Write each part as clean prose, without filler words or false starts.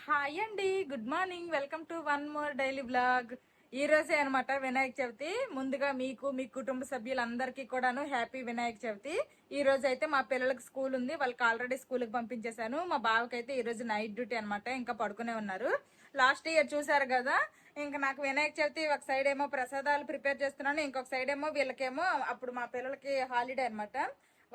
Hi అండి, good morning. Welcome to one more daily blog. ఈ రోజే అనమాట వినాయక చవితి. ముందుగా మీకు మీ కుటుంబ సభ్యులందరికీ కూడాను హ్యాపీ వినాయక చవితి. ఈ రోజు అయితే మా పిల్లలకి స్కూల్ ఉంది, వాళ్ళకి ఆల్రెడీ స్కూల్కి పంపించేశాను. మా బావకి అయితే ఈ రోజు నైట్ డ్యూటీ అనమాట, ఇంకా పడుకునే ఉన్నారు. లాస్ట్ ఇయర్ చూసారు కదా, ఇంకా నాకు వినాయక చవితి ఒక సైడ్ ఏమో ప్రసాదాలు ప్రిపేర్ చేస్తున్నాను, ఇంకొక సైడ్ ఏమో వీళ్ళకేమో అప్పుడు మా పిల్లలకి హాలిడే అనమాట.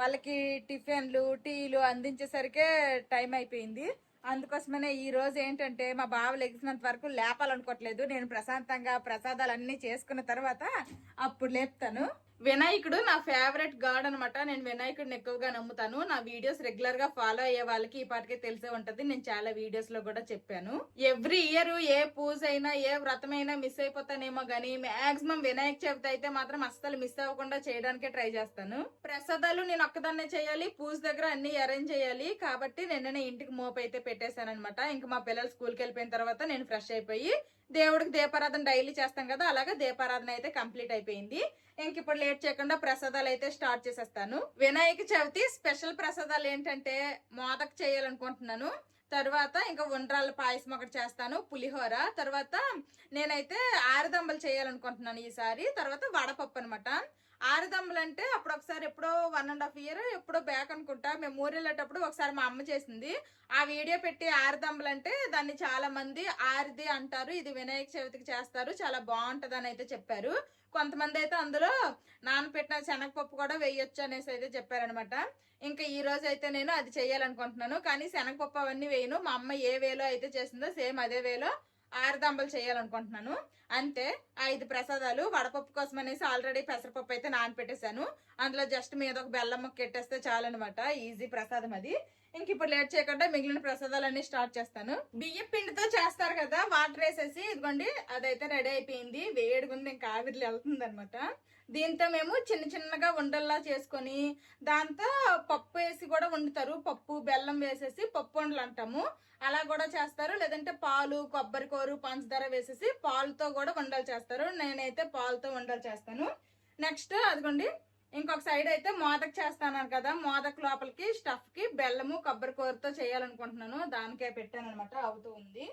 వాళ్ళకి టిఫిన్లు టీలు అందించేసరికే టైం అయిపోయింది. అందుకోసమనే ఈ రోజు ఏంటంటే మా బావ లెగిసినంత వరకు లేపాలనుకోవట్లేదు. నేను ప్రశాంతంగా ప్రసాదాలు అన్ని చేసుకున్న తర్వాత అప్పుడు లేపుతాను. వినాయకుడు నా ఫేవరెట్ గాడ్ అనమాట. నేను వినాయకుడిని ఎక్కువగా నమ్ముతాను. నా వీడియోస్ రెగ్యులర్ గా ఫాలో అయ్యే వాళ్ళకి ఈ పాటికే తెలిసే ఉంటది, నేను చాలా వీడియోస్ లో కూడా చెప్పాను. ఎవ్రీ ఇయర్ ఏ పూజ అయినా ఏ వ్రతం అయినా మిస్ అయిపోతానేమో గానీ మాక్సిమం వినాయక చవితి అయితే మాత్రం అస్సలు మిస్ అవ్వకుండా చేయడానికే ట్రై చేస్తాను. ప్రసాదాలు నేను ఒక్కదాన్నే చేయాలి, పూజ దగ్గర అన్ని అరేంజ్ చేయాలి కాబట్టి నిన్ననే ఇంటికి మోపు అయితే పెట్టేశాను అనమాట. ఇంకా మా పిల్లలు స్కూల్కి వెళ్ళిపోయిన తర్వాత నేను ఫ్రెష్ అయిపోయి దేవుడికి దీపారాధన డైలీ చేస్తాం కదా, అలాగా దీపారాధన అయితే కంప్లీట్ అయిపోయింది. ఇంక ఇప్పుడు లేట్ చేయకుండా ప్రసాదాలు అయితే స్టార్ట్ చేసేస్తాను. వినాయక చవితి స్పెషల్ ప్రసాదాలు ఏంటంటే మోదక్ చేయాలనుకుంటున్నాను. తర్వాత ఇంకా ఉండ్రాళ్ళ పాయసం ఒకటి చేస్తాను, పులిహోర. తర్వాత నేనైతే ఆరుదంబలు చేయాలనుకుంటున్నాను ఈసారి. తర్వాత వడపప్పు అనమాట. ఆరుదంబలు అంటే అప్పుడు ఒకసారి ఎప్పుడో 1.5 year ఎప్పుడో బ్యాక్ అనుకుంటా, మేము ఊరు వెళ్ళేటప్పుడు ఒకసారి మా అమ్మ చేసింది. ఆ వీడియో పెట్టి ఆరుదంబలు అంటే దాన్ని చాలా మంది ఆరిది అంటారు, ఇది వినాయక చవితికి చేస్తారు, చాలా బాగుంటది అని అయితే చెప్పారు. కొంతమంది అయితే అందులో నానపెట్టిన శనగపప్పు కూడా వేయొచ్చు అనేసి అయితే చెప్పారనమాట. ఇంకా ఈ రోజు అయితే నేను అది చేయాలనుకుంటున్నాను, కానీ శనగపప్పు అవన్నీ వేయను. మా అమ్మ ఏ వేలో అయితే చేసిందో సేమ్ అదే వేలో ఆరుదంబలు చేయాలనుకుంటున్నాను. అంతే. 5 ప్రసాదాలు. వడపప్పు కోసం అనేసి ఆల్రెడీ పెసరపప్పు అయితే నానపెట్టేశాను. అందులో జస్ట్ మీద ఒక బెల్లం ముక్క పెట్టేస్తే చాలన్నమాట, ఈజీ ప్రసాదం అది. ఇంక ఇప్పుడు లేట్ చేయకుండా మిగిలిన ప్రసాదాలన్నీ స్టార్ట్ చేస్తాను. బియ్యం పిండితో చేస్తారు కదా, వాటర్ వేసేసి ఇదిగోండి అదైతే రెడీ అయిపోయింది. వేడిగుంది, ఇంకా ఆవిరిలో వెళ్తుంది అనమాట. దీంతో మేము చిన్న చిన్నగా ఉండల్లా చేసుకొని దాంతో పప్పు వేసి కూడా వండుతారు. పప్పు బెల్లం వేసేసి పప్పు వండలు అంటాము, అలా కూడా చేస్తారు. లేదంటే పాలు కొబ్బరికూరు పంచదార వేసేసి పాలుతో కూడా వండలు చేస్తారు. నేనైతే పాలతో వండలు చేస్తాను. నెక్స్ట్ అదిగోండి ఇంకొక సైడ్ అయితే మోదక్ చేస్తాను కదా, మోదక్ లోపలికి స్టఫ్ కి బెల్లము కొబ్బరికూరతో చేయాలనుకుంటున్నాను. దానికే పెట్టాను అనమాట, అవుతూ ఉంది.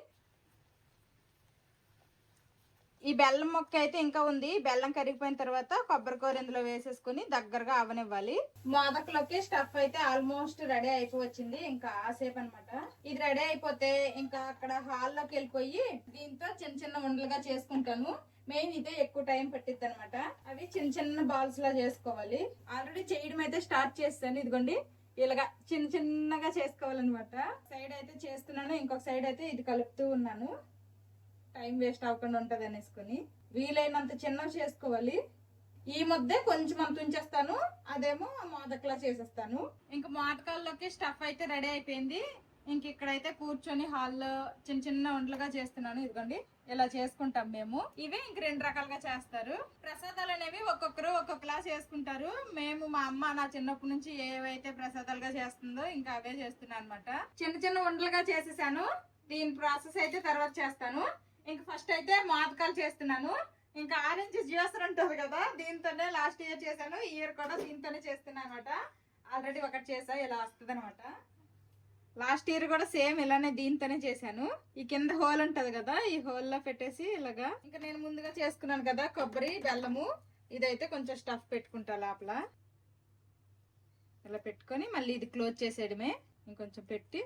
ఈ బెల్లం మొక్క అయితే ఇంకా ఉంది. బెల్లం కరిగిపోయిన తర్వాత కొబ్బరికూర ఇందులో వేసేసుకుని దగ్గరగా అవనివ్వాలి. మోదకలోకి స్టఫ్ అయితే ఆల్మోస్ట్ రెడీ అయిపోవచ్చింది, ఇంకా ఆసేపు అనమాట. ఇది రెడీ అయిపోతే ఇంకా అక్కడ హాల్లోకి వెళ్ళిపోయి దీంతో చిన్న చిన్న ఉండలుగా చేసుకుంటాను. మెయిన్ ఇదే ఎక్కువ టైం పట్టిద్ది అనమాట. అవి చిన్న చిన్న బాల్స్ లా చేసుకోవాలి. ఆల్రెడీ చేయడం అయితే స్టార్ట్ చేస్తాను. ఇదిగోండి ఇలాగా చిన్న చిన్నగా చేసుకోవాలన్నమాట. సైడ్ అయితే చేస్తున్నాను, ఇంకొక సైడ్ అయితే ఇది కలుపుతూ ఉన్నాను, టైం వేస్ట్ అవ్వకుండా ఉంటది అనేసుకుని. వీలైనంత చిన్నవి చేసుకోవాలి. ఈ ముద్దే కొంచెం అంత ఉంచేస్తాను, అదేమో మోదకలా చేసేస్తాను. ఇంకా మోదకాల్లోకి స్టఫ్ అయితే రెడీ అయిపోయింది. ఇంక ఇక్కడైతే కూర్చొని హాల్లో చిన్న చిన్న వంటలుగా చేస్తున్నాను. ఇదిగోండి ఇలా చేసుకుంటాం మేము. ఇవి ఇంక 2 రకాలుగా చేస్తారు. ప్రసాదాలు అనేవి ఒక్కొక్కరు ఒక్కొక్కలా చేసుకుంటారు. మేము మా అమ్మ నా చిన్నప్పటి నుంచి ఏవైతే ప్రసాదాలుగా చేస్తుందో ఇంకా అవే చేస్తున్నా అనమాట. చిన్న చిన్న వంటలుగా చేసేసాను. దీని ప్రాసెస్ అయితే తర్వాత చేస్తాను. ఇంక ఫస్ట్ అయితే మోదకాలు చేస్తున్నాను. ఇంకా ఆరెంజ్ జ్యూసర్ ఉంటుంది కదా, దీంతోనే లాస్ట్ ఇయర్ చేశాను, ఈ ఇయర్ కూడా దీంతోనే చేస్తున్నాను అనమాట. ఆల్రెడీ ఒకటి చేసా, ఇలా వస్తుంది అనమాట. లాస్ట్ ఇయర్ కూడా సేమ్ ఇలానే దీంతోనే చేశాను. ఈ కింద హోల్ ఉంటది కదా, ఈ హోల్ లో పెట్టేసి ఇలాగా. ఇంకా నేను ముందుగా చేసుకున్నాను కదా కొబ్బరి బెల్లము, ఇదైతే కొంచెం స్టఫ్ పెట్టుకుంటా లోపల. ఇలా పెట్టుకొని మళ్ళీ ఇది క్లోజ్ చేసేయడమే. ఇంకొంచెం పెట్టి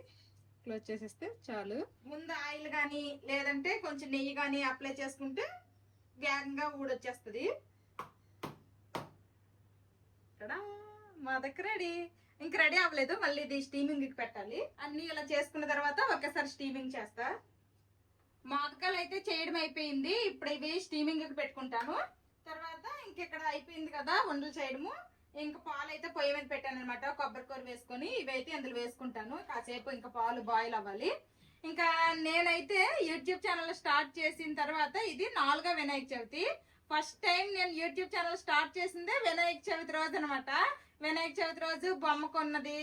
క్లోజ్ చేసేస్తే చాలు. ముందు ఆయిల్ గానీ లేదంటే కొంచెం నెయ్యి గానీ అప్లై చేసుకుంటే వేగంగా ఊడొచ్చేస్తుంది. మా దగ్గర రెడీ. ఇంక రెడీ అవ్వలేదు, మళ్ళీ ఇది స్టీమింగ్ కి పెట్టాలి. అన్ని ఇలా చేసుకున్న తర్వాత ఒకేసారి స్టీమింగ్ చేస్తా. మోదకాలు అయితే చేయడం అయిపోయింది. ఇప్పుడు ఇవి స్టీమింగ్ కి పెట్టుకుంటాను. తర్వాత ఇంకెక్కడ అయిపోయింది కదా ఉండలు చేయడము. ఇంకా పాలు అయితే పొయ్యి మీద పెట్టాను అనమాట, కొబ్బరికూర వేసుకొని ఇవైతే అందులో వేసుకుంటాను. కాసేపు ఇంకా పాలు బాయిల్ అవ్వాలి. ఇంకా నేనైతే యూట్యూబ్ ఛానల్ స్టార్ట్ చేసిన తర్వాత ఇది 4వ వినాయక చవితి. ఫస్ట్ టైం నేను యూట్యూబ్ ఛానల్ స్టార్ట్ చేసిందే వినాయక చవితి రోజు అనమాట. వినాయక చవితి రోజు బొమ్మ కొన్నది,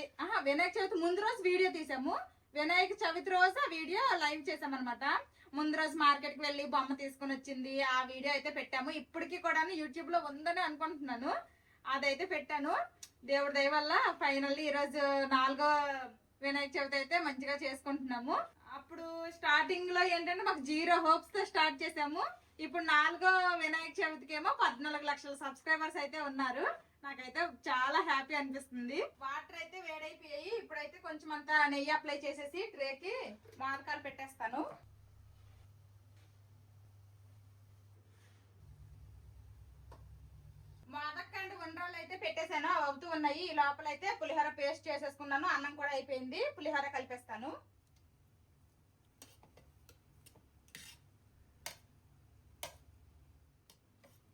వినాయక చవితి ముందు రోజు వీడియో తీసాము, వినాయక చవితి రోజు ఆ వీడియో లైవ్ చేసామన్నమాట. ముందు రోజు మార్కెట్ కి వెళ్ళి బొమ్మ తీసుకుని వచ్చింది, ఆ వీడియో అయితే పెట్టాము. ఇప్పటికీ కూడా యూట్యూబ్ లో ఉందని అనుకుంటున్నాను, అదైతే పెట్టాను. దేవుడి దయ వల్ల ఫైనల్లీ ఈరోజు 4వ వినాయక చవితి అయితే మంచిగా చేసుకుంటున్నాము. అప్పుడు స్టార్ట్ స్టార్టింగ్ లో ఏంటంటే మాకు 0 హోప్స్ తో స్టార్ట్ చేసాము. ఇప్పుడు 4వ వినాయక చవితికి ఏమో 14 లక్షల సబ్స్క్రైబర్స్ అయితే ఉన్నారు. నాకైతే చాలా హ్యాపీ అనిపిస్తుంది. వాటర్ అయితే వేడైపోయాయి. ఇప్పుడైతే కొంచెం అంతా నెయ్యి అప్లై చేసేసి ట్రేకి మామిడికాయలు పెట్టేస్తాను. మోదకండ్ ఉండ్రాలు అయితే పెట్టేశాను, అవి అవుతూ ఉన్నాయి. ఈ లోపల అయితే పులిహోర పేస్ట్ చేసేసుకున్నాను. అన్నం కూడా అయిపోయింది. పులిహోర కలిపేస్తాను.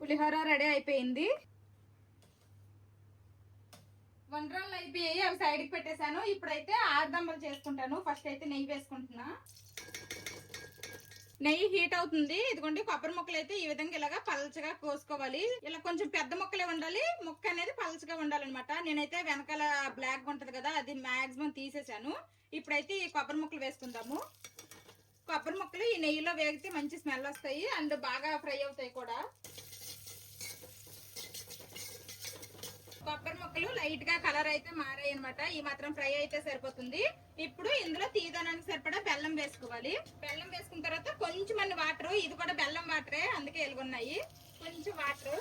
పులిహోర రెడీ అయిపోయింది. వండ్రాలు అయిపోయాయి, అవి సైడ్కి పెట్టేశాను. ఇప్పుడైతే ఆరుదంబలు చేసుకుంటాను. ఫస్ట్ అయితే నెయ్యి వేసుకుంటున్నా. నెయ్యి హీట్ అవుతుంది. ఇదిగోండి కొబ్బరి ముక్కలు అయితే ఈ విధంగా ఇలాగా పలచగా కోసుకోవాలి. ఇలా కొంచెం పెద్ద ముక్కలే ఉండాలి. ముక్క అనేది పలచగా ఉండాలన్నమాట. నేనైతే వెనకాల బ్లాక్ ఉంటది కదా, అది మాక్సిమం తీసేసాను. ఇప్పుడైతే ఈ కొబ్బరి ముక్కలు వేసుకుందాము. కొబ్బరి ముక్కలు ఈ నెయ్యిలో వేగితే మంచి స్మెల్ వస్తాయి అండ్ బాగా ఫ్రై అవుతాయి కూడా. కొబ్బరి ముక్కలు లైట్ గా కలర్ అయితే మారాయి అనమాట. ఈ మాత్రం ఫ్రై అయితే సరిపోతుంది. ఇప్పుడు ఇందులో తీయదనానికి సరిపడా బెల్లం వేసుకోవాలి. బెల్లం వేసుకున్న తర్వాత కొంచెం వాటర్, ఇది కూడా బెల్లం వాటరే, అందుకే ఎలుగున్నాయి. కొంచెం వాటర్.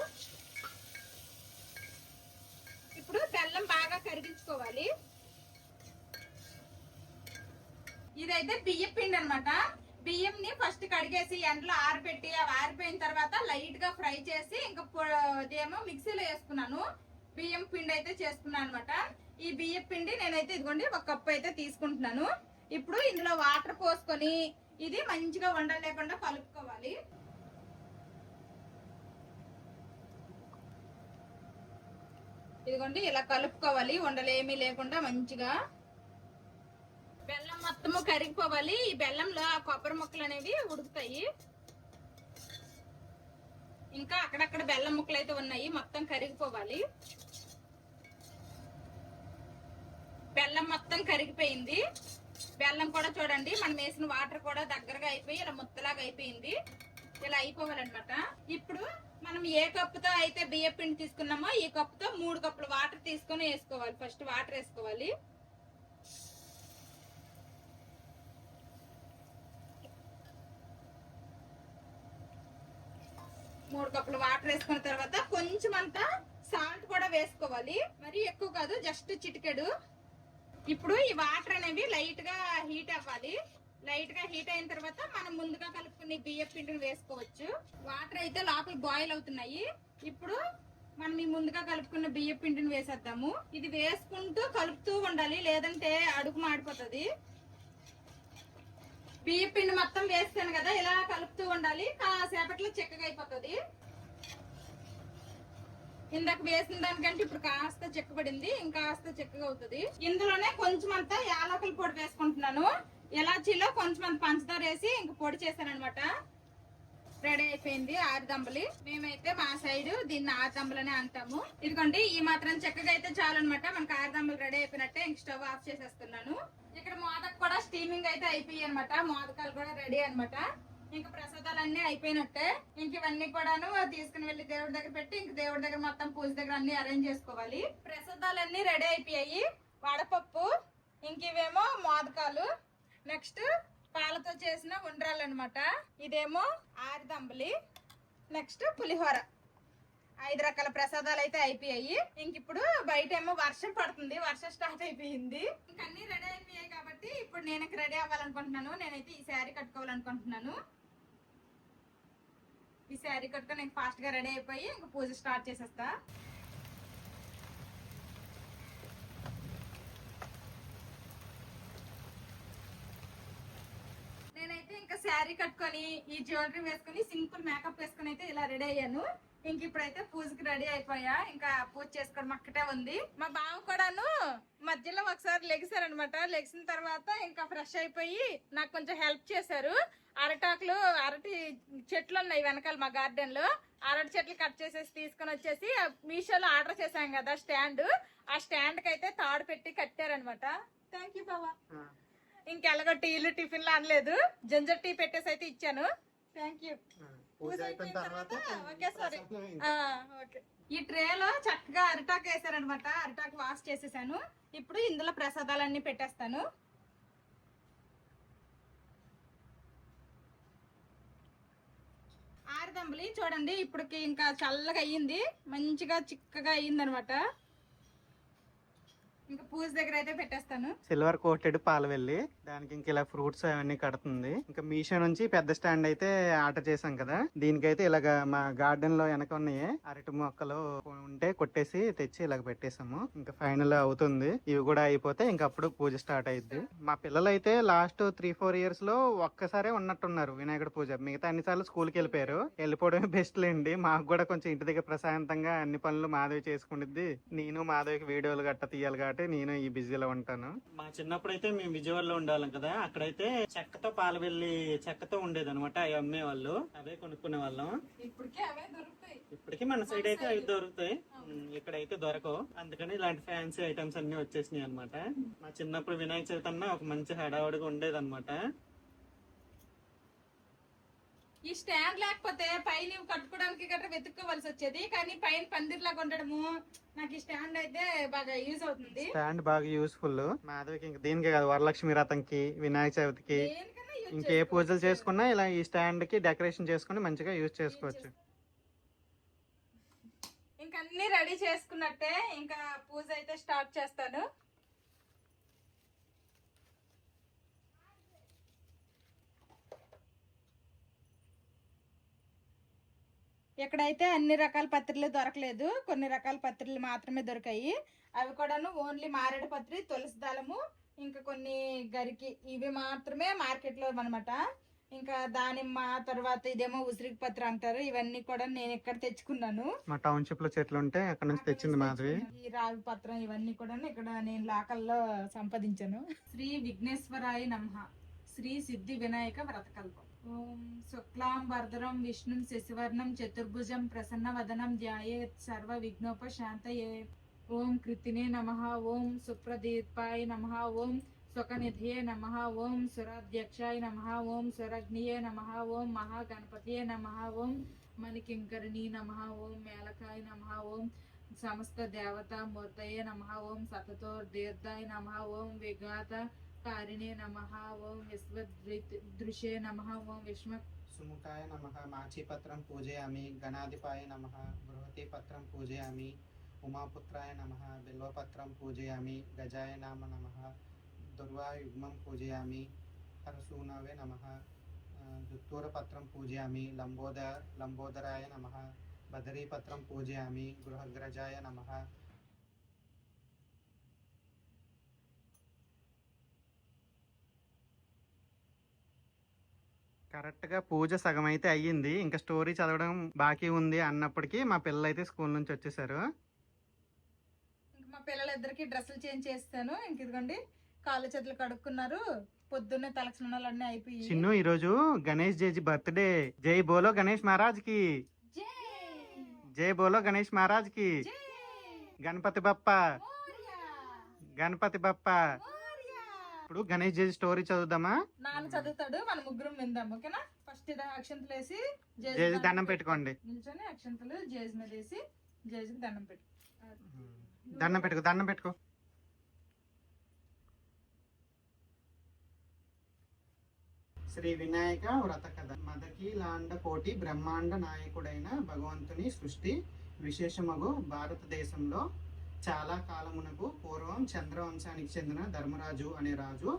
ఇప్పుడు బెల్లం బాగా కరిగించుకోవాలి. ఇదైతే బియ్యం పిండి అనమాట. బియ్యం ని ఫస్ట్ కడిగేసి ఎండలో ఆరిపెట్టి అవి ఆరిపోయిన తర్వాత లైట్ గా ఫ్రై చేసి ఇంకా ఇదేమో మిక్సీలో వేసుకున్నాను. బియ్యం పిండి అయితే చేసుకున్నాను అనమాట. ఈ బియ్యం పిండి నేనైతే ఇదిగోండి 1 కప్పు అయితే తీసుకుంటున్నాను. ఇప్పుడు ఇందులో వాటర్ పోసుకొని ఇది మంచిగా ఉండలేకుండా కలుపుకోవాలి. ఇదిగోండి ఇలా కలుపుకోవాలి, ఉండలేమీ లేకుండా మంచిగా. బెల్లం మొత్తము కరిగిపోవాలి. ఈ బెల్లంలో ఆ కొబ్బరి ముక్కలు అనేవి ఉడుకుతాయి. ఇంకా అక్కడక్కడ బెల్లం ముక్కలు అయితే ఉన్నాయి, మొత్తం కరిగిపోవాలి. బెల్లం మొత్తం కరిగిపోయింది. బెల్లం కూడా చూడండి మనం వేసిన వాటర్ కూడా దగ్గరగా అయిపోయి ఇలా ముద్దలాగా అయిపోయింది. ఇలా అయిపోవాలన్నమాట. ఇప్పుడు మనం ఏ కప్పుతో అయితే బియ్యం పిండి తీసుకున్నామో ఈ కప్పుతో 3 కప్పులు వాటర్ తీసుకొని వేసుకోవాలి. ఫస్ట్ వాటర్ వేసుకోవాలి. మూడు కప్పులు వాటర్ వేసుకున్న తర్వాత కొంచెం అంతా సాల్ట్ కూడా వేసుకోవాలి. మరి ఎక్కువ కాదు, జస్ట్ చిటికెడు. ఇప్పుడు ఈ వాటర్ అనేవి లైట్ గా హీట్ అవ్వాలి. లైట్ గా హీట్ అయిన తర్వాత మనం ముందుగా కలుపుకుని బియ్యం పిండిని వేసుకోవచ్చు. వాటర్ అయితే లోపల బాయిల్ అవుతున్నాయి. ఇప్పుడు మనం ఈ ముందుగా కలుపుకున్న బియ్యం పిండిని వేసేద్దాము. ఇది వేసుకుంటూ కలుపుతూ ఉండాలి, లేదంటే అడుగు మాడిపోతుంది. బియ్యం పిండి మొత్తం వేస్తాను కదా, ఇలా కలుపుతూ ఉండాలి. కాసేపట్లో చిక్కగా అయిపోతుంది. ఇందాక వేసిన దానికంటే ఇప్పుడు కాస్త చిక్కబడింది, ఇంకాస్త చిక్కగా అవుతుంది. ఇందులోనే కొంచెం అంతా యాలకుల పొడి వేసుకుంటున్నాను. ఇలాచీలో కొంచెం అంత పంచదార వేసి ఇంక పొడి చేశాను అనమాట. రెడీ అయిపోయింది ఆరుదంబలి. మేమైతే మా సైడ్ దీన్ని ఆరుదంబలనే అంటాము. ఇదిగోండి ఈ మాత్రం చక్కగా అయితే చాలు అనమాట. మనకు ఆరుదంబలు రెడీ అయిపోయినట్టే. ఇంక స్టవ్ ఆఫ్ చేసేస్తున్నాను. ఇక్కడ మోదక్ కూడా స్టీమింగ్ అయితే అయిపోయాయి అనమాట. మోదకాలు కూడా రెడీ అనమాట. ఇంకా ప్రసాదాలన్నీ అయిపోయినట్టే. ఇంక ఇవన్నీ కూడాను తీసుకుని వెళ్ళి దేవుడి దగ్గర పెట్టి ఇంక దేవుడి దగ్గర మొత్తం పూజ దగ్గర అన్ని అరేంజ్ చేసుకోవాలి. ప్రసాదాలన్నీ రెడీ అయిపోయాయి. వడపప్పు, ఇంక ఇవేమో మోదకాలు, నెక్స్ట్ పాలతో చేసిన ఉండ్రాలు అనమాట. ఇదేమో ఆరుదంబలి, నెక్స్ట్ పులిహోర. 5 రకాల ప్రసాదాలు అయితే అయిపోయాయి. ఇంక ఇప్పుడు బయట ఏమో వర్షం పడుతుంది, వర్షం స్టార్ట్ అయిపోయింది. ఇంక అన్ని రెడీ అయిపోయాయి కాబట్టి ఇప్పుడు నేను రెడీ అవ్వాలనుకుంటున్నాను. నేనైతే ఈ శారీ కట్టుకోవాలనుకుంటున్నాను. ఈ శారీ కట్టుకొని నేను ఫాస్ట్ గా రెడీ అయిపోయి ఇంక పూజ స్టార్ట్ చేసేస్తా. నేనైతే ఇంకా శారీ కట్టుకొని ఈ జ్యువెలరీ వేసుకుని సింపుల్ మేకప్ వేసుకుని అయితే ఇలా రెడీ అయ్యాను. ఇంక ఇప్పుడైతే పూజకి రెడీ అయిపోయా. ఇంకా పూజ చేసుకోవడం ఒక్కటే ఉంది. మా బావ కూడాను మధ్యలో ఒకసారి లెగిసారనమాట. లెగిసిన తర్వాత ఇంకా ఫ్రెష్ అయిపోయి నాకు కొంచెం హెల్ప్ చేశారు. అరటి చెట్లు ఉన్నాయి వెనకాల మా గార్డెన్ లో. అరటి చెట్లు కట్ చేసేసి తీసుకొని వచ్చేసి మీషోలో ఆర్డర్ చేశాం కదా స్టాండ్, ఆ స్టాండ్ కి అయితే తాడు పెట్టి కట్టారనమాట. థ్యాంక్ యూ బావా. ఇంకెలాగో టీలు టిఫిన్లు అనలేదు, జంజర్ టీ పెట్టేసి అయితే ఇచ్చాను. Thank you. ఈ ట్రేలో చక్కగా అరిటాకు వేసారనమాట. అరిటాకు వాష్ చేసేసాను. ఇప్పుడు ఇందులో ప్రసాదాలన్నీ పెట్టేస్తాను. పూజంబలి చూడండి ఇప్పటికి ఇంకా చల్లగా అయ్యింది, మంచిగా చిక్కగా అయ్యింది అనమాట. ఇంకా పూజ దగ్గర అయితే పెట్టేస్తాను. సిల్వర్ కోటెడ్ పాలవెల్లి, దానికి ఇంక ఇలా ఫ్రూట్స్ అవన్నీ కడుతుంది. ఇంకా మీషో నుంచి పెద్ద స్టాండ్ అయితే ఆర్డర్ చేసాం కదా, దీనికైతే ఇలాగ మా గార్డెన్ లో వెనక ఉన్నాయి అరటి మొక్కలు ఉంటే కొట్టేసి తెచ్చి ఇలాగ పెట్టేసాము. ఇంకా ఫైనల్ అవుతుంది, ఇవి కూడా అయిపోతే ఇంకా అప్పుడు పూజ స్టార్ట్ అయ్యింది. మా పిల్లలు అయితే లాస్ట్ 3-4 ఇయర్స్ లో ఒక్కసారే ఉన్నట్టున్నారు వినాయకుడి పూజ, మిగతా అన్నిసార్లు స్కూల్కి వెళ్ళిపోయారు. వెళ్ళిపోవడమే బెస్ట్ లేండి, మాకు కూడా కొంచెం ఇంటి దగ్గర ప్రశాంతంగా అన్ని పనులు మాధవి చేసుకునిద్ది. నేను మాధవికి వీడియోలు గట్ట తీయాలి కాబట్టి నేను ఈ బిజీలో ఉంటాను. మా చిన్నప్పుడు అయితే మేము విజయవాడలో ఉండేవాళ్ళం కదా, అక్కడైతే చెక్కతో పాలవెల్లి చెక్కతో ఉండేది అనమాట, అవి అమ్మే వాళ్ళు, అవే కొనుక్కునే వాళ్ళం. ఇప్పటికీ మన సైడ్ అయితే అవి దొరుకుతాయి, ఇక్కడైతే దొరకవు. అందుకని ఇలాంటి ఫ్యాన్సీ ఐటమ్స్ అన్ని వచ్చేసినాయి అనమాట. మా చిన్నప్పుడు వినాయక చవితి అన్న ఒక మంచి హడావుడిగా ఉండేది అనమాట. ఈ స్టాండ్ లేకపోతే పైన కట్టుకోవడానికి గట్రా వెతుక్కోవలసి వచ్చేది, కానీ పైన పందిర్లాగా ఉండడము నాకు ఈ స్టాండ్ అయితే బాగా యూజ్ అవుతుంది. స్టాండ్ బాగా యూస్ఫుల్ మాధవికి, ఇంకా దీనికి కాదు వరలక్ష్మి వ్రతంకి, వినాయక చవితికి, ఇంకే పూజలు చేసుకున్నా ఇలా ఈ స్టాండ్ కి డెకరేషన్ చేసుకుని మంచిగా యూజ్ చేసుకోవచ్చు. ఇంకా అన్ని రెడీ చేసుకున్నట్టే, ఇంకా పూజ అయితే స్టార్ట్ చేస్తాను. ఎక్కడైతే అన్ని రకాల పత్రులు దొరకలేదు, కొన్ని రకాల పత్రులు మాత్రమే దొరికాయి. అవి కూడాను ఓన్లీ మారేడు పత్రి, తులసి దళము, ఇంకా కొన్ని గరికి, ఇవి మాత్రమే మార్కెట్లో అనమాట. ఇంకా దానిమ్మ, తర్వాత ఇదేమో ఉసిరికి పత్రి అంటారు, ఇవన్నీ కూడా నేను ఇక్కడ తెచ్చుకున్నాను. మా టౌన్షిప్ లో చెట్లు ఉంటే అక్కడ నుంచి తెచ్చింది మాధవి. ఈ రావి పత్రం ఇవన్నీ కూడా ఇక్కడ నేను లాకల్లో సంపాదించాను. శ్రీ విఘ్నేశ్వరాయ నమః. శ్రీ సిద్ధి వినాయక వ్రతకల్పం. ఓం శుక్లాం వరదరం విష్ణుం శశివర్ణం చతుర్భుజం ప్రసన్నవదనం ధ్యాయేత్ సర్వ విఘ్నోపశాంతయే. ఓం కృతినే నమః. ఓం సుప్రదీపాయ నమః. ఓం స్వకనిధయే నమః. ఓం సురాధ్యక్షాయ నమః. ఓం సురగ్నియే నమః. ఓం మహాగణపతియే నమః. ఓం మణికింకరిణీ నమః. ఓం మేళకాయ నమః. ఓం సమస్త దేవతా మూర్తయే నమః. ఓం సతతోర్దీర్ఘాయ నమః. ఓం విఘాత కారిణే నమః. ఓం విశ్వదృశే నమః. ఓం విష్ణు సుముఖాయ నమః. మాచీపత్రం పూజయామి. గణాధిపాయ నమః. బృహతి పత్రం పూజయామి. ఉమాపుత్రాయ నమః. బిల్వపత్రం పూజయామి. గజాయ నామ నమః. దుర్వాయుగ్మం పూజయామి. హరసూనవే నమః. దుత్తూరపత్రం పూజయామి. లంబోదరాయ నమః. బదరీపత్రం పూజయామి. గృహగ్రజాయ నమః. కరెక్ట్ గా పూజ సగం అయితే అయ్యింది, ఇంకా స్టోరీ చదవడం బాకీ ఉంది అన్నప్పటికీ మా పిల్లలు అయితే స్కూల్ నుంచి వచ్చేసారు. ఇంకా మా పిల్లలిద్దరికి డ్రెస్సులు చేంజ్ చేస్తాను. ఇంక ఇదిగోండి కాళ్ళు చేతులు కడుక్కున్నారు, పొద్దున్నే తలస్నానాలు అన్నీ అయిపోయి. చిన్ను ఈ రోజు గణేష్ జీ బర్త్డే. జై బోలో గణేష్ మహారాజ్ కి. జై బోలో గణేష్ మహారాజ్ కి. గణపతి బప్ప, గణపతి బప్ప. ఇప్పుడు గణేష్ జీ స్టోరీ చదువుదామా? నాన్న చదువుతాడు, మన ముగ్గురం విందాం, ఓకేనా? ఫస్ట్ అక్షంతలు వేసి జేజీ దండం పెట్టుకోండి. నిల్చొని అక్షంతలు జేజీ మీద వేసి జేజీకి దండం పెట్టు. దండం పెట్టుకో, దండం పెట్టుకో. శ్రీ వినాయక వ్రత కథ. మదకీలాండ కోటి బ్రహ్మాండ నాయకుడైన భగవంతుని సృష్టి విశేషమగు భారతదేశంలో చాలా కాలమునకు పూర్వం చంద్రవంశానికి చెందిన ధర్మరాజు అనే రాజు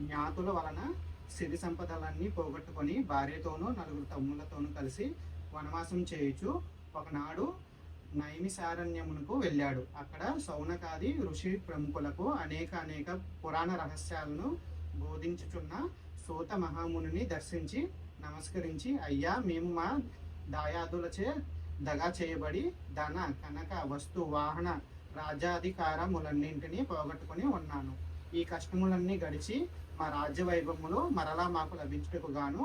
జ్ఞాతుల వలన సిరి సంపదలన్నీ పోగొట్టుకొని భార్యతోనూ 4 తమ్ములతోనూ కలిసి వనవాసం చేయుచు ఒకనాడు నైమిసారణ్యమునకు వెళ్ళాడు. అక్కడ సౌనకాది ఋషి ప్రముఖులకు అనేక పురాణ రహస్యాలను బోధించుచున్న సూత మహామునిని దర్శించి నమస్కరించి, అయ్యా, మేము మా దాయాదులచే దగా చేయబడి ధన కనక వస్తు వాహన రాజ్యాధికారములన్నింటినీ పోగొట్టుకుని ఉన్నాను. ఈ కష్టములన్నీ గడిచి మా రాజ్య వైభవములు మరలా మాకు లభించుటకు గాను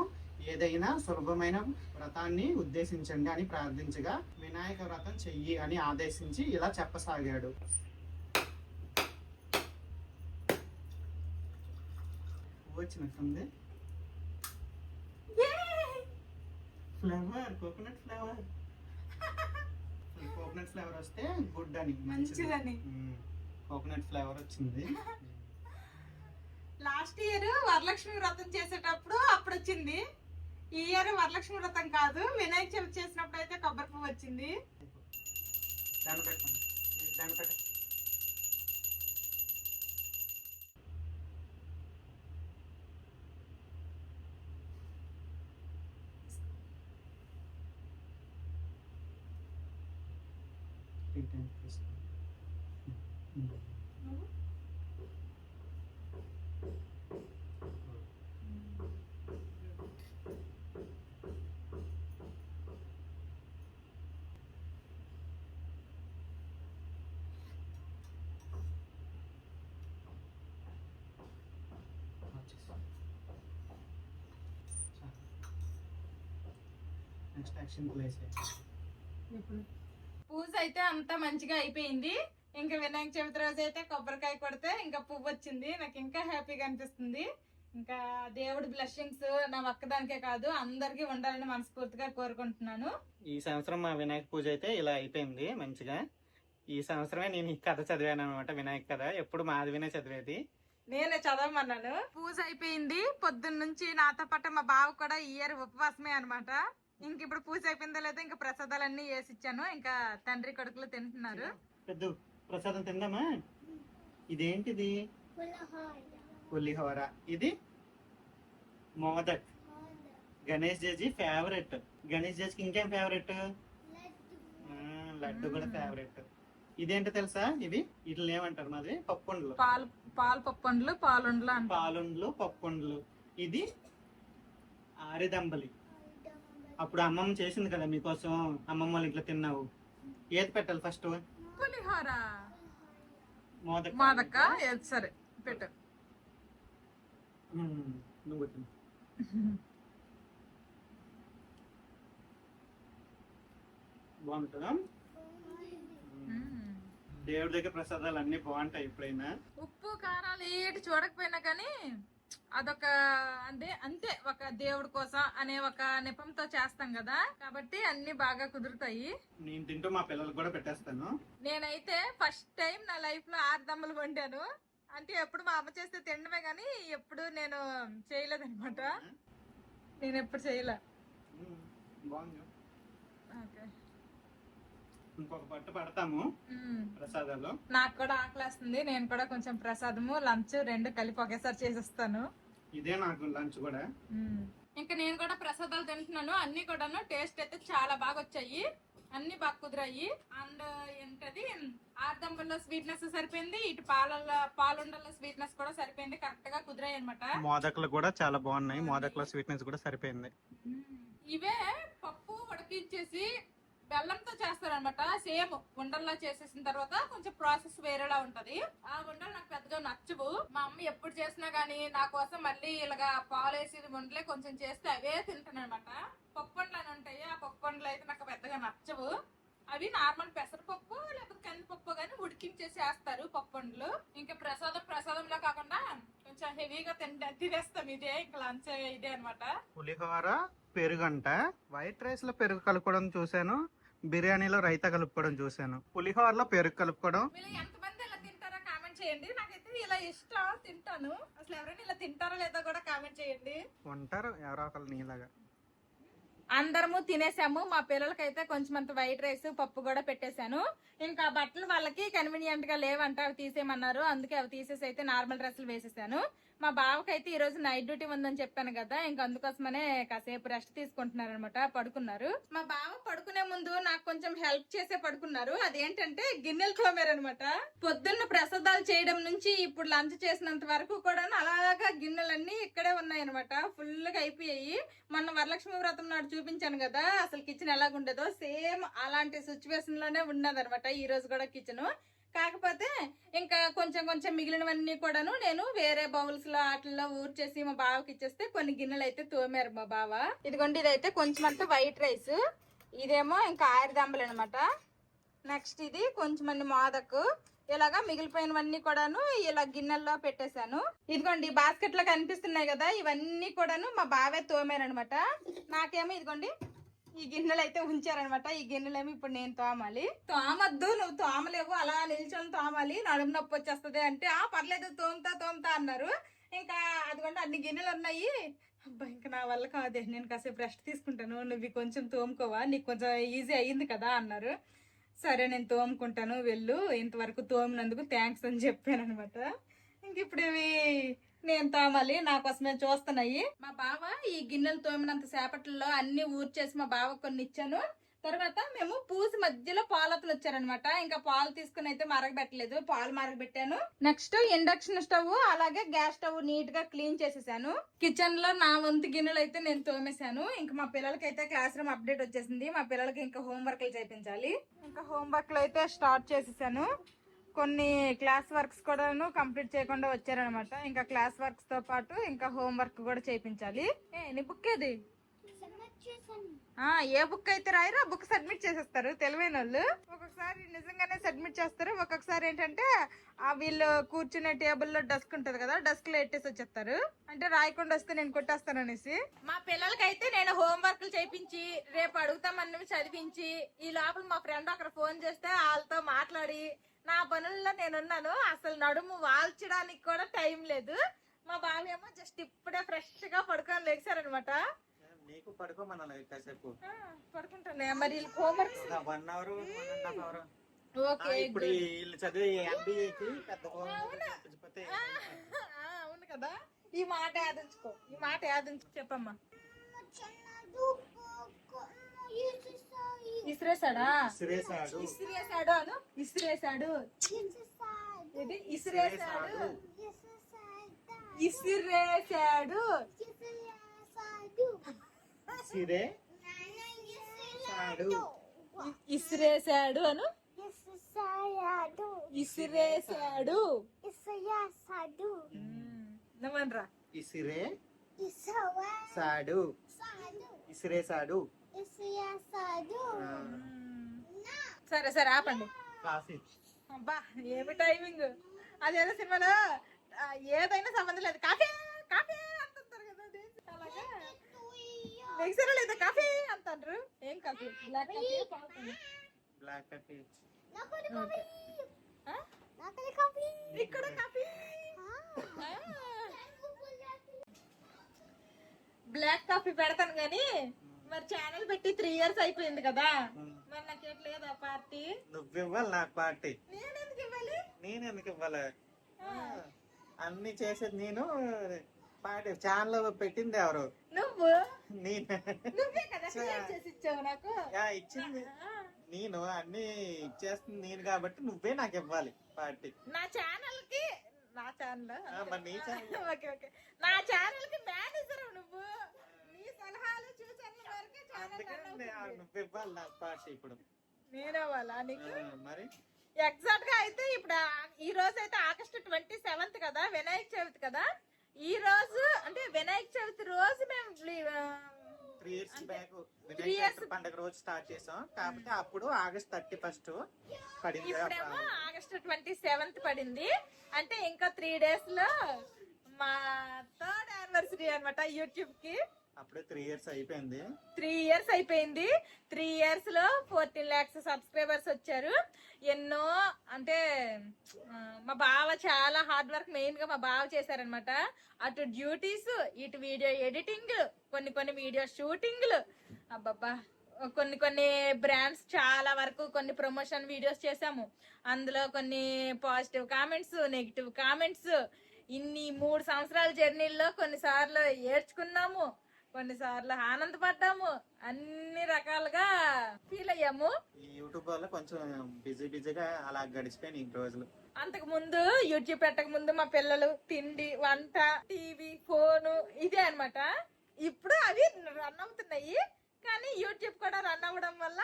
ఏదైనా సులభమైన వ్రతాన్ని ఉద్దేశించండి అని ప్రార్థించగా, వినాయక వ్రతం చెయ్యి అని ఆదేశించి ఇలా చెప్పసాగాడు. వచ్చినట్టుంది flavour, coconut flavour. Coconut flavour వస్తే గుడ్ అని, మంచిదని. కోకోనట్ ఫ్లేవర్ వచ్చింది. లాస్ట్ ఇయర్ వరలక్ష్మి వ్రతం చేసేటప్పుడు అప్పుడు వచ్చింది. ఈ ఇయర్ వరలక్ష్మి వ్రతం కాదు, వినాయక చవితి చేసినప్పుడు అయితే కొబ్బరి పువ్వు వచ్చింది. దాన్ని పెట్టండి, దాన్ని పెట్టండి. నెక్స్ట్ యాక్షన్ ప్లేస్ పూజ అయితే అంతా మంచిగా అయిపోయింది. ఇంకా వినాయక చవితి రోజు అయితే కొబ్బరికాయ కొడితే ఇంకా పువ్వు వచ్చింది. నాకు ఇంకా హ్యాపీగా అనిపిస్తుంది. ఇంకా దేవుడి బ్లెస్సింగ్స్ నా ఒక్కదానికే కాదు అందరికీ ఉండాలని మనస్ఫూర్తిగా కోరుకుంటున్నాను. ఈ సంవత్సరం మా వినాయక పూజ అయితే ఇలా అయిపోయింది మంచిగా. ఈ సంవత్సరమే నేను ఈ కథ చదివాను అనమాట, వినాయక కథ. ఎప్పుడు మాధవినే చదివేది, నేనే చదవమన్నాను. పూజ అయిపోయింది. పొద్దున్న నుంచి నాతో పాటు మా బావ కూడా ఈ ఇయర్ ఉపవాసమే అనమాట. ఇంక ఇప్పుడు పూజ అయిపోయిందో లేదో ఇంకా ప్రసాదాలన్నీ వేసి ఇచ్చాను. ఇంకా తండ్రి కొడుకులు తింటున్నారు. పెద్ద ప్రసాదం తిందామా? ఇదేంటిది? పులిహోర. ఇది మోదక్, గణేష్ జీ ఫేవరెట్. గణేష్ జీకి ఇంకేం ఫేవరెట్? లడ్డు కూడా ఫేవరెట్. ఇదేంటో తెలుసా? ఇవి వీటిని ఏమంటారు? మాది పప్పుండ్లు, పాలు పప్పుండ్లు, పాలుండ్లు అంటారు. పాలుండ్లు, పప్పుండ్లు. ఇది ఆరిదంబలి. అప్పుడు అమ్మమ్మ చేసింది కదా మీకోసం, అమ్మమ్మ వాళ్ళ ఇంట్లో తిన్నావు. ఏది పెట్టాలి ఫస్ట్? పులిహోర. మోదక్. మోదక సరే పెట్టు. నువ్వు పెట్టు. బాగుంటుందా? దేవుడి దగ్గర ప్రసాదాలు అన్ని బాగుంటాయి. ఎప్పుడైనా ఉప్పు కారాలు ఏటి చూడకపోయినా కానీ అదొక అంతే ఒక దేవుడి కోసం అనే ఒక నెపంతో చేస్తాం కదా, కాబట్టి అన్ని బాగా కుదురుతాయి. నేను తింటూ మా పిల్లలకు కూడా పెట్టేస్తాను. నేనైతే ఫస్ట్ టైం నా లైఫ్ లో 6 దమ్మలు వండాను. అంటే ఎప్పుడు మా అమ్మ చేస్తే తినడమే కానీ ఎప్పుడు నేను చేయలేదన్నమాట. నేను ఎప్పుడు చేయలే. బాగుంది. ఓకే, ఇంకొక పట్టు పడతాము ప్రసాదాలు. నాకు కూడా ఆకలేస్తుంది. నేను కూడా కొంచెం ప్రసాదము లంచ్ రెండు కలిపి ఒకేసారి చేసేస్తాను. ఇదే నాకు లంచ్ కూడా. ఇంకా నేను కూడా ప్రసాదాలు తింటున్నాను. అన్ని కూడాను టేస్ట్ అయితే చాలా బాగా వచ్చాయి, అన్ని బాగా కుదిరాయి. అండ్ ఏంటది, ఆర్దంబల్లో స్వీట్నెస్ సరిపోయింది, ఇటు పాలుండల్లో స్వీట్నెస్ కూడా సరిపోయింది. కరెక్ట్ గా కుదిరాయి అనమాట. మోదకులు కూడా చాలా బాగున్నాయి. మోదకుల స్వీట్నెస్ కూడా సరిపోయింది. ఇవే పప్పు ఉడికించేసి బెల్లంతో చేస్తారనమాట. సేమ్ ఉండల్లా చేసేసిన తర్వాత కొంచెం ప్రాసెస్ వేరేలా ఉంటది. ఆ ఉండలు నాకు పెద్దగా నచ్చవు. మా అమ్మ ఎప్పుడు చేసినా గానీ నా కోసం మళ్ళీ ఇలాగా పాలు వేసి ఉండలే కొంచెం చేస్తే అవే తింటాను అనమాట. పప్పు ఉండలు అని ఉంటాయి, ఆ పప్పు ఉండలు అయితే నాకు పెద్దగా నచ్చవు. అవి నార్మల్ పెసరపప్పు లేకపోతే కందిపప్పు గానీ ఉడికించేసి వేస్తారు పప్పు ఉండలు. ఇంకా ప్రసాదంలో కాకుండా కొంచెం హెవీగా తినేస్తాం. ఇదే ఇంకా లంచ్ ఇదే అనమాట. పులిహోర, పెరుగంట. వైట్ రైస్ లో పెరుగు కలుపుకోవడం చూసాను, బిర్యానీలో రైతా కలుపుకోవడం చూసాను. పులిహోరలో పెరుగు కలుపుకోవడం. మీరు ఎంతమంది ఇలా తింటారో కామెంట్ చేయండి. నాకైతే ఇలా ఇష్టం, తింటాను. అసలు ఎవరైనా ఇలా తింటారో లేదో కూడా కామెంట్ చేయండి. ఉంటారు ఎవరో ఒకరు నీలాగా. అందరము తినేసాము. మా పిల్లలకైతే కొంచెం అంత వైట్ రైస్ పప్పు కూడా పెట్టేశాను. ఇంకా బట్టలు వాళ్ళకి కన్వీనియంట్ గా లేవంట, అవి తీసేయమన్నారు. అందుకే అవి తీసేసి అయితే నార్మల్ డ్రెస్సులు వేసేసాను. మా బావకైతే ఈ రోజు నైట్ డ్యూటీ ఉందని చెప్పాను కదా, ఇంకా అందుకోసమనే కాసేపు రెస్ట్ తీసుకుంటున్నారు అనమాట, పడుకున్నారు. మా బావ పడుకునే ముందు నాకు కొంచెం హెల్ప్ చేసే పడుకున్నారు. అదేంటంటే గిన్నెలు తోమారనమాట. పొద్దున్న ప్రసాదాలు చేయడం నుంచి ఇప్పుడు లంచ్ చేసినంత వరకు కూడా అలాగా గిన్నెలన్నీ ఇక్కడే ఉన్నాయన్నమాట. ఫుల్ గా అయిపోయాయి. మొన్న వరలక్ష్మి వ్రతం నాడు చూపించాను కదా అసలు కిచెన్ ఎలాగుండేదో, సేమ్ అలాంటి సిచ్యువేషన్ లోనే ఉన్నదనమాట ఈ రోజు కూడా కిచెన్. కాకపోతే ఇంకా కొంచెం మిగిలినవన్నీ కూడాను నేను వేరే బౌల్స్ లో వాటిల్లో ఊర్చేసి మా బావకి ఇచ్చేస్తే కొన్ని గిన్నెలు అయితే తోమారు మా బావ. ఇదిగోండి, ఇదైతే కొంచెం అంతా వైట్ రైస్, ఇదేమో ఇంకా ఆరిదంబలు అనమాట. నెక్స్ట్ ఇది కొంచెం అన్ని మోదకు. ఇలాగా మిగిలిపోయినవన్నీ కూడాను ఇలా గిన్నెల్లో పెట్టేశాను. ఇదిగోండి బాస్కెట్ లో కనిపిస్తున్నాయి కదా, ఇవన్నీ కూడాను మా బావే తోమారనమాట. నాకేమో ఇదిగోండి ఈ గిన్నెలు అయితే ఉంచారనమాట. ఈ గిన్నెలేమో ఇప్పుడు నేను తోమాలి. తోమద్దు, నువ్వు తోమలేవు, అలా నిల్చొని తోమాలి, నడుము నొప్పి వచ్చేస్తుంది అంటే, పర్లేదు తోముతా అన్నారు. ఇంకా అదిగోండి అన్ని గిన్నెలు ఉన్నాయి, అబ్బా ఇంకా నా వల్ల కాదే, నేను కాసేపు రెస్ట్ తీసుకుంటాను, నువ్వు కొంచెం తోముకోవా, నీకు కొంచెం ఈజీ అయ్యింది కదా అన్నారు. సరే నేను తోముకుంటాను వెళ్ళు, ఇంతవరకు తోమినందుకు థ్యాంక్స్ అని చెప్పాను అనమాట. ఇంక ఇప్పుడు ఇవి నేను తోమాలి, నా కోసమే చూస్తున్నాయి. మా బావ ఈ గిన్నెలు తోమినంత సేపట్లో అన్ని ఊర్చేసి మా బావ కొన్ని ఇచ్చాను. తర్వాత మేము పూసి మధ్యలో పాలతలు వచ్చారనమాట. ఇంకా పాలు తీసుకుని అయితే మరగబెట్టలేదు, పాలు మరగబెట్టాను. నెక్స్ట్ ఇండక్షన్ స్టవ్ అలాగే గ్యాస్ స్టవ్ నీట్ గా క్లీన్ చేసేసాను. కిచెన్ లో నా వంతు గిన్నెలు అయితే నేను తోమేశాను. ఇంకా మా పిల్లలకి అయితే క్లాస్ రూమ్ అప్డేట్ వచ్చేసింది. మా పిల్లలకి ఇంకా హోంవర్క్లు చేయించాలి. ఇంకా హోంవర్క్లు అయితే స్టార్ట్ చేసేసాను. కొన్ని క్లాస్ వర్క్స్ కూడాను కంప్లీట్ చేయకుండా వచ్చారనమాట. ఇంకా క్లాస్ వర్క్స్ తో పాటు ఇంకా హోంవర్క్ కూడా చేయించాలి. నీ బుక్ ఏది? ఏ బుక్ అయితే రాయరో ఆ బుక్ సబ్మిట్ చేసేస్తారు తెలివైన వాళ్ళు. ఒక్కొక్కసారి నిజంగానే సబ్మిట్ చేస్తారు, ఒక్కొక్కసారి ఏంటంటే వీళ్ళు కూర్చునే టేబుల్లో డస్క్ ఉంటది కదా, డస్క్ లో ఎట్టేసి వచ్చేస్తారు. అంటే రాయకుండా వస్తే నేను కొట్టేస్తాను అనేసి. మా పిల్లలకైతే నేను హోంవర్క్లు చేయించి రేపు అడుగుతామన్నవి చదివించి ఈ లోపల మా ఫ్రెండ్ అక్కడ ఫోన్ చేస్తే వాళ్ళతో మాట్లాడి నా పనుల్లో నేనున్నాను. అసలు నడుము వాల్చడానికి కూడా టైం లేదు. మా బాబు ఏమో జస్ట్ ఇప్పుడే ఫ్రెష్ గా పడుకొని లేచారనమాట. నీకు పడుకోమన్నా కాసేపు పడుకుంటాను. మరి హోంవర్క్ 1 అవర్ 1.5 అవర్. ఓకే ఇప్పుడు వీళ్ళు చదివే MBAకి పెద్ద అవును కదా. ఈ మాట యాదించుకో, ఈ మాట యాదించుకో. చెప్పమ్మా. ఇసిరేసాడా? ఇసిరేసాడు. ఇసిరేసాడు అను. ఇసిరేసాడు. ఇది ఇసిరేసాడు. ఇసిరేసాడు. ఇసిరేసాడు అను. ఇసిరేసాడు. నమ్మనరా. ఇసిరేసాడు. ఇసిరేసాడు. సరే సరే ఆపండి. అబ్బా ఏమి టైమింగ్. అదేదో సినిమాలో ఏదైనా సంబంధం లేదు, కాఫీ కాఫీ అంటుంటారు కదా, అలాగా మిక్సర్ లేదా కాఫీ అంటారు. ఏం coffee? Black coffee. Black coffee. ఇక్కడ కాఫీ. బ్లాక్ కాఫీ పెడతాను గాని మరి ఛానల్ పెట్టి 3 years అయిపోయింది కదా, మరి నాకేట్లేదు ఆ పార్టీ. నువ్వు ఇవ్వాలి నాకు పార్టీ. నేనెందుకు ఇవ్వాలి? నేనెందుకు ఇవ్వాలి? అన్ని చేసేది నేను. పార్టీ ఛానల్ పెట్టింది ఎవరు? నువ్వు. నువ్వే కదా చేసి ఇచ్చావు నాకు. ఇచ్చింది నేను, అన్ని ఇచ్చేస్తుంది నేను కాబట్టి నువ్వే నాకు ఇవ్వాలి పార్టీ. నా ఛానల్ కి, నా ఛానల్ మరి నీ ఛానల్. ఓకే ఓకే, నా ఛానల్ కి మేనేజర్ నువ్వు. నీ సలహాలు సూచనల వరకే ఛానల్ నువ్వు ఇవ్వాలి నాకు పార్టీ. ఇప్పుడు నేనే వాళ్ళ నీకు మరి ఎగ్జాక్ట్ గా అయితే ఇప్పుడు ఈ రోజు అయితే August 27th కదా, వినాయక చవితి కదా. ఈ రోజు అంటే వినాయక చవితి రోజు మేము 3 years బ్యాక్ వినాయక పండుగ రోజు స్టార్ట్ చేసాం. కాకపోతే అప్పుడు August 31st పడింది. ఇప్పుడేమో August 27th పడింది. అంటే ఇంకా 3 days లో మా 3rd anniversary అనమాట యూట్యూబ్ కి. అప్పుడే 3 years అయిపోయింది. 3 years అయిపోయింది. 3 years లో 14 lakhs సబ్స్క్రైబర్స్ వచ్చారు. ఎన్నో అంటే మా బావ చాలా హార్డ్ వర్క్ మెయిన్ గా మా బావ చేశారనమాట. అటు డ్యూటీస్, ఇటు వీడియో ఎడిటింగ్, కొన్ని వీడియో షూటింగ్లు, అబ్బబ్బా కొన్ని బ్రాండ్స్ చాలా వరకు కొన్ని ప్రమోషన్ వీడియోస్ చేసాము. అందులో కొన్ని పాజిటివ్ కామెంట్స్, నెగిటివ్ కామెంట్స్, ఇన్ని 3 సంవత్సరాల జర్నీల్లో కొన్నిసార్లు ఏడ్చుకున్నాము, కొన్నిసార్లు ఆనందపడ్డాము, అన్ని రకాలుగా ఫీల్ అయ్యాము. ఈ యూట్యూబ్ వల్ల కొంచెం బిజీగా అలా గడిచిపోయినాయి ఈ రోజులు. అంతకు ముందు యూట్యూబ్ పెట్టక ముందు మా పిల్లలు తిండి, వంట, టీవీ, ఫోను ఇదే అన్నమాట. ఇప్పుడు అవి రన్ అవుతున్నాయి, కానీ యూట్యూబ్ కూడా రన్ అవ్వడం వల్ల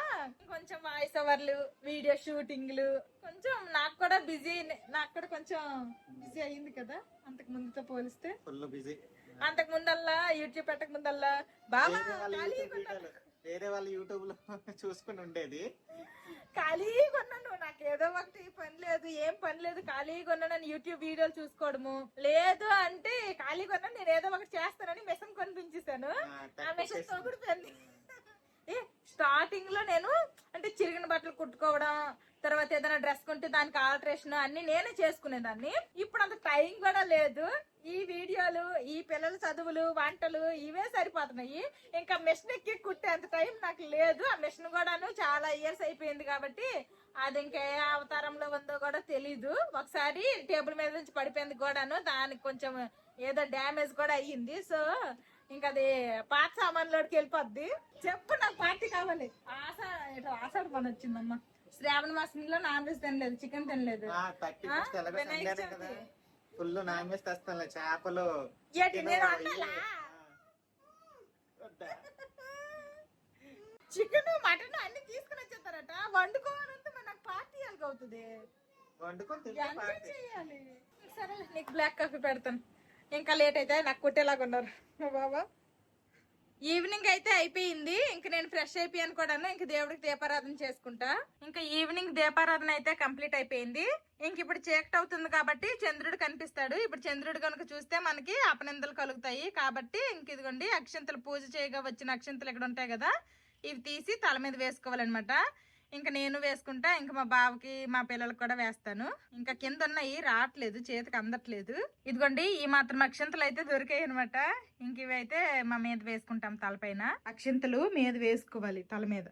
కొంచెం వాయిస్ ఓవర్లు, వీడియో షూటింగ్లు, కొంచెం నాకు కూడా కొంచెం బిజీ అయ్యింది కదా అంతకు ముందుతో పోలిస్తే. Full busy. అంతకు ముందల్లా యూట్యూబ్ పెట్టక ముందల్లా బాబా వేరే వాళ్ళు యూట్యూబ్ లో చూసుకుని ఉండేది. ఖాళీగా ఉన్నాను, నాకు ఏదో ఒకటి పని లేదు, ఏం పని లేదు, ఖాళీగా ఉన్నాను యూట్యూబ్ వీడియోలు చూసుకోవడము. లేదు అంటే ఖాళీగా ఉన్నాను, నేను ఏదో ఒకటి చేస్తానని మెషిన్ కొనిపించేశాను. ఆ మెషిన్ తోగుడిపోయింది. స్టార్టింగ్ లో నేను అంటే చిరిగిన బట్టలు కుట్టుకోవడం, తర్వాత ఏదైనా డ్రెస్ కొంటే దానికి ఆల్టరేషన్ అన్ని నేనే చేసుకునేదాన్ని. ఇప్పుడు అంత టైం కూడా లేదు. ఈ వీడియోలు, ఈ పిల్లల చదువులు, వంటలు ఇవే సరిపోతున్నాయి. ఇంకా మిషన్ ఎక్కి కుట్టే అంత టైం నాకు లేదు. ఆ మిషన్ కూడాను చాలా ఇయర్స్ అయిపోయింది కాబట్టి అది ఇంకా ఏ అవతారంలో ఉందో కూడా తెలీదు. ఒకసారి టేబుల్ మీద నుంచి పడిపోయింది కూడాను, దానికి కొంచెం ఏదో డ్యామేజ్ కూడా అయ్యింది. సో ఇంకా అది పాత సామాన్లోకి వెళ్ళిపోద్ది. చెప్పు, నాకు పార్టీ కావాలి. ఆషాఢ పని వచ్చిందమ్మా. శ్రావణ మాసంలో నాన్ వెజ్ తినలేదు, చికెన్ తినలేదు. Vinayaka Chavithi full non veg తెస్తాను, చేపలు. చికెన్, మటన్ అన్ని తీసుకుని వచ్చేస్తారట. వండుకోవాలంటే మరి నాకు పార్టీ ఎలాగ అవుతుంది? చేయాలి. సరే, నీకు బ్లాక్ కాఫీ పెడతాను. ఇంకా లేట్ అయితే నాకు కుట్టేలాగా ఉన్నారు బాబా. ఈవినింగ్ అయితే అయిపోయింది. ఇంక నేను ఫ్రెష్ అయిపోయాను కూడాను. ఇంక దేవుడికి దీపారాధన చేసుకుంటా. ఇంకా ఈవినింగ్ దీపారాధన అయితే కంప్లీట్ అయిపోయింది. ఇంక ఇప్పుడు చీకటి అవుతుంది కాబట్టి చంద్రుడు కనిపిస్తాడు. ఇప్పుడు చంద్రుడు కనుక చూస్తే మనకి అపనిందలు కలుగుతాయి కాబట్టి ఇంక ఇదిగోండి అక్షంతలు, పూజ చేయగా వచ్చిన అక్షంతలు ఇక్కడ ఉంటాయి కదా, ఇవి తీసి తల మీద వేసుకోవాలన్నమాట. ఇంకా నేను వేసుకుంటా, ఇంకా మా బావకి మా పిల్లలకు కూడా వేస్తాను. ఇంకా కింద ఉన్నాయి, రావట్లేదు, చేతికి అందట్లేదు. ఇదిగోండి ఈ మాత్రం అక్షంతలు అయితే దొరికాయి అనమాట. ఇంక ఇవి అయితే మా మీద వేసుకుంటాం తలపైన. అక్షంతలు మీద వేసుకోవాలి తల మీద.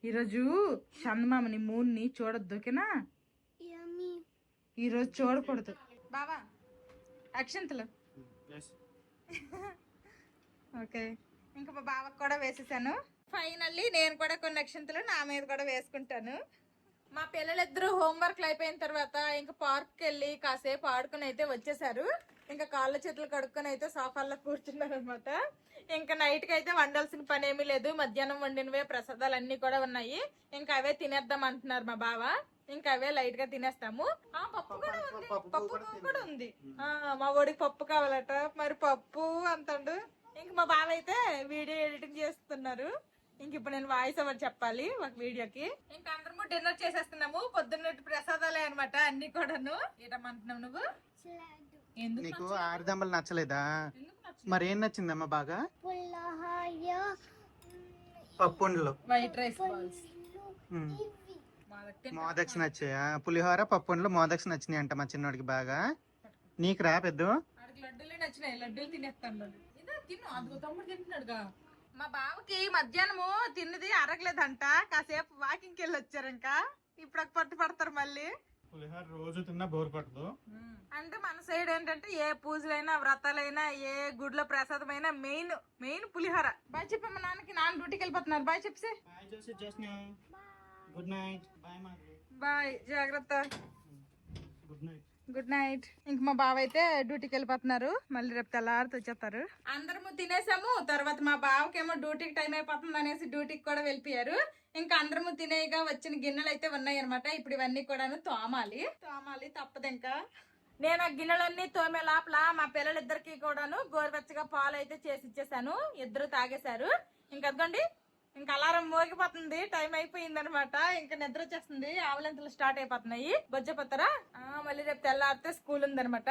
ఈరోజు చందమామని, మూన్ని చూడొద్దు, ఓకేనా? ఈరోజు చూడకూడదు బావా. అక్షంతలు ఓకే. ఇంకా మా బావకు కూడా వేసేసాను. ఫైనల్లీ నేను కూడా కొన్ని అక్షంతలు నా మీద కూడా వేసుకుంటాను. మా పిల్లలిద్దరూ హోంవర్క్లు అయిపోయిన తర్వాత ఇంకా పార్క్కి వెళ్ళి కాసేపు ఆడుకుని అయితే వచ్చేసారు. ఇంకా కాళ్ళ చేతులు కడుక్కొని అయితే సోఫాల్లో కూర్చున్నారు అనమాట. ఇంకా నైట్కి అయితే వండాల్సిన పని ఏమీ లేదు. మధ్యాహ్నం వండినవే ప్రసాదాలు అన్ని కూడా ఉన్నాయి. ఇంకా అవే తినేద్దాం అంటున్నారు మా బావ. ఇంకా అవే లైట్ గా తినేస్తాము. పప్పు కూడా ఉంది, పప్పు కూడా ఉంది. మా ఓడికి పప్పు కావాలట, మరి పప్పు అంటాడు. ఇంక మా బావ అయితే వీడియో ఎడిటింగ్ చేస్తున్నారు. ఇంక ఇప్పుడు నేను వాయిస్ ఓవర్ చెప్పాలి ఒక వీడియోకి. ఇంకా అందరము డిన్నర్ చేసేస్తున్నాము. పొద్దున్న ప్రసాదాలే అనమాట అన్ని కూడాను. ఏటమంటున్నావు నువ్వు? నీకు ఆరుదమ్మలు నచ్చలేదా? మరి ఏం నచ్చిందమ్మా బాగా? పప్పుండలు, వైట్ రైస్ బాల్స్, మోదక్స్ నచ్చాయా? పులిహోర, పప్పుండలు, మోదక్స్ నచ్చినాయి అంట మా చిన్నోడికి బాగా. నీకు రా పెద్ద? లడ్డూలే నచ్చినాయి, లడ్డూలు తినేస్తాను. తిను, అందుకు తమ్ముడు తింటున్నాడుగా. మా బావకి మధ్యాహ్నము తిన్నది అరగలేదంట. కాసేపు వాకింగ్కి వెళ్ళి వచ్చారు. ఇంకా ఇప్పుడు ఒక పట్టు పడతారు మళ్ళీ. పులిహోర రోజు తిన్నా బోర్ కొట్టదు. అంటే మన సైడ్ ఏంటంటే ఏ పూజలైనా, వ్రతాలైనా, ఏ గుడిలో ప్రసాదమైనా మెయిన్ పులిహోర. బాయ్ చెప్పమ్మా నాన్నకి. నాన్న డ్యూటీకి వెళ్ళిపోతున్నారు. బాయ్ చెప్పి. Good night. బాయ్, జాగ్రత్త. Good night. Good night. ఇంక మా బావ అయితే డ్యూటీకి వెళ్ళిపోతున్నారు. మళ్ళీ రేపు తెల్లారితో వచ్చేస్తారు. అందరము తినేసాము. తర్వాత మా బావకేమో డ్యూటీకి టైం అయిపోతుంది అనేసి డ్యూటీకి కూడా వెళ్ళిపోయారు. ఇంకా అందరము తినేగా వచ్చిన గిన్నెలు అయితే ఉన్నాయి అనమాట. ఇప్పుడు ఇవన్నీ కూడాను తోమాలి తప్పదు. ఇంకా నేను ఆ గిన్నెలన్నీ తోమే లోపల మా పిల్లలిద్దరికి కూడాను గోరువెచ్చగా పాలు అయితే చేసి ఇచ్చేసాను. ఇద్దరు తాగేశారు. ఇంక అదిగోండి, ఇంకా అలారం మోగిపోతుంది, టైం అయిపోయింది అనమాట. ఇంకా నిద్ర వచ్చేస్తుంది, ఆవలింతలు స్టార్ట్ అయిపోతున్నాయి. బొజ్జపోతారా? మళ్ళీ రేపు తెల్లారితే స్కూల్ ఉందనమాట.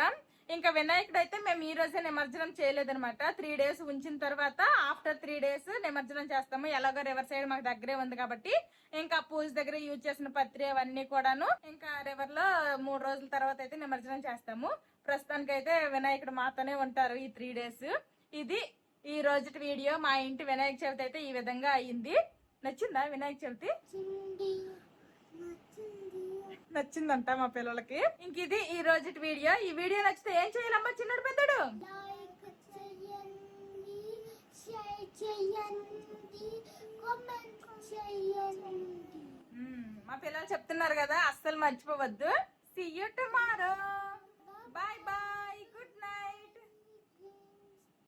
ఇంకా వినాయకుడు అయితే మేము ఈ రోజే నిమజ్జనం చేయలేదనమాట. 3 days ఉంచిన తర్వాత ఆఫ్టర్ 3 days నిమజ్జనం చేస్తాము. ఎలాగో రివర్ సైడ్ మాకు దగ్గరే ఉంది కాబట్టి ఇంకా పూజ దగ్గర యూజ్ చేసిన పత్రి అవన్నీ కూడాను ఇంకా రివర్ లో 3 రోజుల తర్వాత అయితే నిమజ్జనం చేస్తాము. ప్రస్తుతానికి అయితే వినాయకుడు మాతోనే ఉంటారు ఈ 3 days. ఇది ఈ రోజు వీడియో. మా ఇంటి వినాయక చవితి అయితే ఈ విధంగా అయ్యింది. నచ్చిందా వినాయక చవితి? నచ్చిందంట మా పిల్లలకి. ఇంక ఇది ఈ రోజు వీడియో. ఈ వీడియో నచ్చితే ఏం చేయాలమ్మా చిన్నడు పెద్దడు? మా పిల్లలు చెప్తున్నారు కదా, అస్సలు మర్చిపోవద్దు. See you tomorrow.